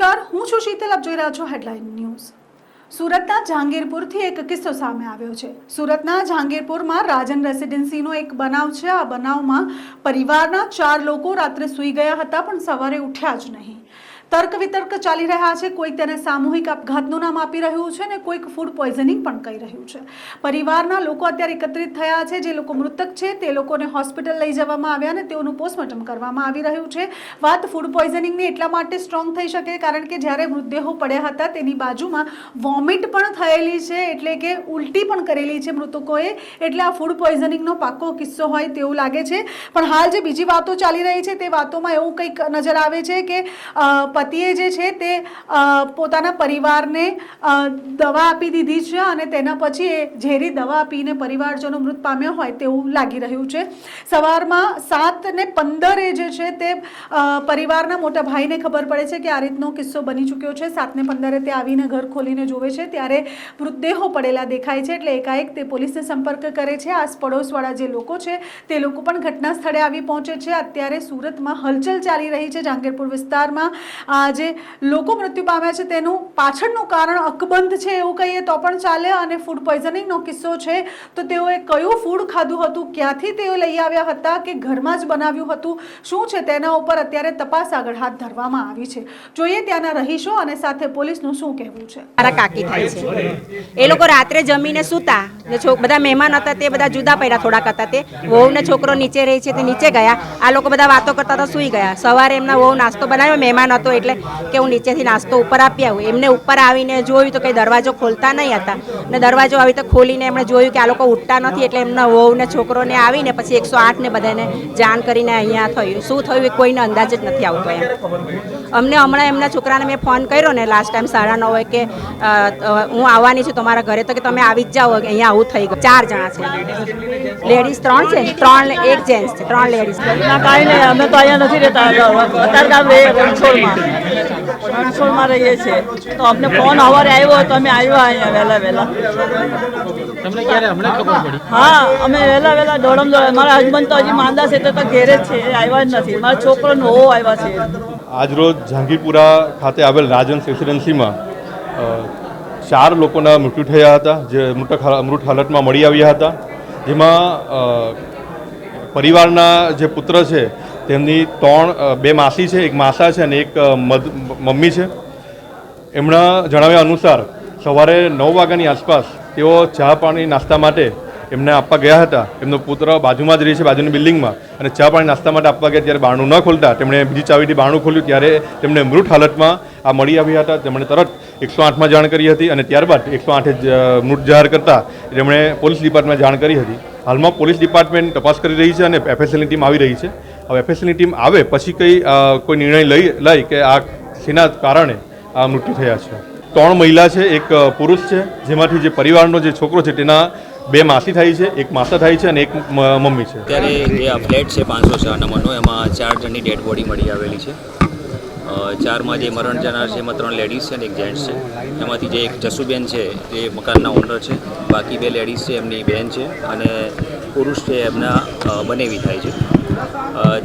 નમસ્કાર, હું છું શીતલ. આપ જોઈ રહ્યા છો હેડલાઇન ન્યૂઝ. સુરતના જહાંગીરપુરથી એક કિસ્સો સામે આવ્યો છે. સુરતના જહાંગીરપુરમાં રાજન રેસિડેન્સીનો એક બનાવ છે. આ બનાવમાં પરિવારના 4 લોકો રાત્રે સૂઈ ગયા હતા, પણ સવારે ઉઠ્યા જ નહીં. તર્ક વિતર્ક ચાલી રહ્યા છે. કોઈક તેને સામૂહિક આપઘાતનું નામ આપી રહ્યું છે ને કોઈક ફૂડ પોઈઝનિંગ પણ કહી રહ્યું છે. પરિવારના લોકો અત્યારે એકત્રિત થયા છે. જે લોકો મૃતક છે તે લોકોને હોસ્પિટલ લઈ જવામાં આવ્યા અને તેઓનું પોસ્ટમોર્ટમ કરવામાં આવી રહ્યું છે. વાત ફૂડ પોઈઝનિંગની એટલા માટે સ્ટ્રોંગ થઈ શકે કારણ કે જ્યારે મૃતદેહો પડ્યા હતા તેની બાજુમાં વોમિટ પણ થયેલી છે, એટલે કે ઉલટી પણ કરેલી છે મૃતકોએ. એટલે આ ફૂડ પોઈઝનિંગનો પાક્કો કિસ્સો હોય તેવું લાગે છે. પણ હાલ જે બીજી વાતો ચાલી રહી છે તે વાતોમાં એવું કંઈક નજર આવે છે કે પતિએ જે છે તે પોતાના પરિવારને દવા આપી દીધી છે અને તેના પછી એ ઝેરી દવા આપીને પરિવારજનો મૃત પામ્યા હોય તેવું લાગી રહ્યું છે. સવારમાં 7:15 જે છે તે પરિવારના મોટા ભાઈને ખબર પડે છે કે આ રીતનો કિસ્સો બની ચૂક્યો છે. 7:15 તે આવીને ઘર ખોલીને જોવે છે ત્યારે મૃતદેહો પડેલા દેખાય છે. એટલે એકાએક તે પોલીસને સંપર્ક કરે છે. આસ પડોશવાળા જે લોકો છે તે લોકો પણ ઘટના સ્થળે આવી પહોંચે છે. અત્યારે સુરતમાં હલચલ ચાલી રહી છે. જહાંગીરપુર વિસ્તારમાં જે લોકો મૃત્યુ પામ્યા છે તેનું પાછળનું કારણ અકબંધ છે એવું કહીએ તો પણ ચાલે. અને ફૂડ પોઈઝનિંગનો કિસ્સો છે તો તેઓએ કયું ફૂડ ખાધું હતું, ક્યાંથી તેઓ લઈ આવ્યા હતા કે ઘરમાં જ બનાવ્યું હતું, શું છે તેના ઉપર અત્યારે તપાસ આગળ હાથ ધરવામાં આવી છે. જોઈએ ત્યાંના રહીશો અને સાથે પોલીસનું શું કહેવું છે. મારા કાકી થાય છે. એ લોકો રાત્રે જમીને સૂતા, બધા મહેમાન હતા તે બધા જુદા પડ્યા થોડાક હતા. તે વહુ ને છોકરો નીચે રહી છે તે નીચે ગયા. આ લોકો બધા વાતો કરતા હતા, સૂઈ ગયા. સવારે એમના વહુ નાસ્તો બનાવ્યો, મહેમાન હતો એટલે કે હું નીચેથી નાસ્તો ઉપર આપી આવું. એમને ઉપર આવીને જોયું તો કંઈ દરવાજો ખોલતા નહીં હતા ને દરવાજો આવી તો ખોલીને એમણે જોયું કે આ લોકો ઉઠતા નથી. એટલે એમના વહુ ને છોકરોને આવીને પછી 108 ને બધાને જાણ કરીને અહીંયા થયું. શું થયું એ કોઈને અંદાજ જ નથી આવતો. અમને હમણાં એમના છોકરાને મેં ફોન કર્યો ને લાસ્ટ ટાઈમ 9:30 કે હું આવવાની છું તમારા ઘરે, તો કે તમે આવી જ જાઓ, અહીંયા આવું થઈ ગયું. 4 જણા છે, લેડીઝ 3 છે, 3 એક જેન્ટ્સ છે, 3 લેડીઝ. કાંઈ નહીં, અમે તો અહીંયા નથી રહેતા, રણછોડમાં રહીએ છીએ. તો અમને ફોન સવારે આવ્યો તો અમે આવ્યા અહીંયા વહેલા. તમને ક્યારે હમણાં ખબર પડી? હા, અમે વહેલા દોડમ. મારા હસબન્ડ તો હજી માંદા છે તો ઘેરે જ છે, આવ્યા જ નથી. મારા છોકરો વહુ આવ્યા છે. આજરોજ જહાંગીરપુરા ખાતે આવેલ રાજન રેસિડેન્સીમાં 4 લોકોના મૃત્યુ થયા હતા, જે મૃત હાલતમાં મળી આવ્યા હતા. જેમાં પરિવારના જે પુત્ર છે તેમની 2 માસી છે, એક માસા છે અને એક મમ્મી છે. એમના જણાવ્યા અનુસાર સવારે 9 વાગ્યાની આસપાસ તેઓ ચા પાણી નાસ્તા માટે એમને આપવા ગયા હતા. એમનો પુત્ર બાજુમાં જ રહે છે, બાજુની બિલ્ડિંગમાં, અને ચા પાણી નાસ્તા માટે આપવા ગયા ત્યારે બારણું ન ખોલતા તેમણે બીજી ચાવીથી બારણું ખોલ્યું ત્યારે તેમને મૃત હાલતમાં આ મળી આવ્યા હતા. તેમણે તરત 108માં જાણ કરી હતી અને ત્યારબાદ 108 મૃત જાહેર કરતા તેમણે પોલીસ ડિપાર્ટમેન્ટ જાણ કરી હતી. હાલમાં પોલીસ ડિપાર્ટમેન્ટ તપાસ કરી રહી છે અને FSLની ટીમ આવી રહી છે. હવે FSLની ટીમ આવે પછી કોઈ નિર્ણય લઈ કે આ શેના કારણે આ મૃત્યુ થયા છે. 3 મહિલા છે, એક પુરુષ છે, જેમાંથી જે પરિવારનો જે છોકરો છે તેના 2 માસી થાય છે, એક માસા થાય છે અને એક મમ્મી છે. અત્યારે જે આ ફ્લેટ છે 504 નંબરનો, એમાં 4 જણની ડેડ બોડી મળી આવેલી છે. 4માં જે મરણ જનાર છે એમાં 3 લેડીઝ છે અને એક જેન્ટ્સ છે. એમાંથી જે એક જસુબેન છે એ મકાનના ઓનર છે, બાકી 2 લેડીઝ છે એમની બહેન છે અને પુરુષ છે એમના બનેવી થાય છે.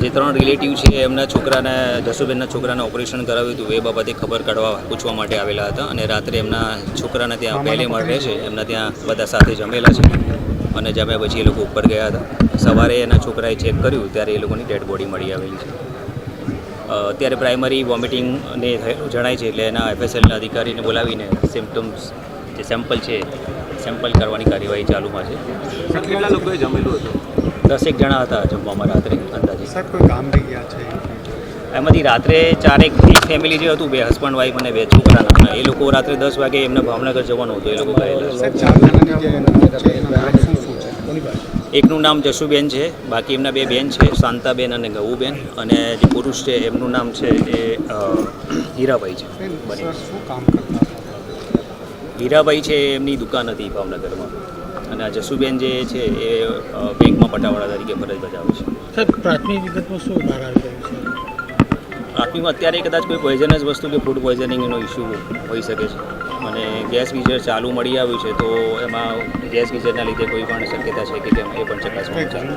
જે 3 રિલેટિવ છે એમના છોકરાને, જસુબેનના છોકરાને ઓપરેશન કરાવ્યું હતું એ બાબતે ખબર પૂછવા માટે આવેલા હતા. અને રાત્રે એમના છોકરાને ત્યાં પહેલે માળ રહે છે, એમના ત્યાં બધા સાથે જમેલા છે અને જમ્યા પછી એ લોકો ઉપર ગયા હતા. સવારે એના છોકરાએ ચેક કર્યું ત્યારે એ લોકોની ડેડ બોડી મળી આવેલી છે. અત્યારે પ્રાઇમરી વોમિટિંગને જણાય છે એટલે એના FSLના અધિકારીને બોલાવીને સિમ્પટમ્સ જે સેમ્પલ છે સેમ્પલ કરવાની કાર્યવાહી ચાલુમાં છે. કેટલા લોકોએ જમેલું હતું? 10 જણા હતા જમવામાં રાત્રે અંદાજે. સાહેબ, કોઈ કામ રહી ગયા છે? એમાંથી રાત્રે 4 એક ફેમિલી જે હતું, 2 હસબન્ડ વાઈફ અને 2 છોકરા નાના, એ લોકો રાત્રે 10 વાગે એમને ભાવનગર જવાનું હતું, એ લોકો ગયેલા છે. એકનું નામ જસુબેન છે, બાકી એમના 2 બેન છે, શાંતાબેન અને ગૌબેન, અને જે પુરુષ છે એમનું નામ છે એ હીરાભાઈ છે. હીરાભાઈ છે એમની દુકાન હતી ભાવનગરમાં, અને આ જસુબેન જે છે એ બેંકમાં પટાવાળા તરીકે ફરજ બજાવે છે. સાહેબ, પ્રાથમિક વિગતમાં શું બહાર આવ્યું છે? પ્રાથમિકમાં અત્યારે કદાચ કોઈ પોઈઝનસ વસ્તુ કે ફૂડ પોઈઝનિંગનો ઇસ્યુ હોઈ શકે છે. અને ગેસ ગીઝર ચાલુ મળી આવ્યું છે તો એમાં ગેસ ગીઝરના લીધે કોઈ પણ શક્યતા છે કે કેમ એ પણ ચકાસવાનું ચાલુ.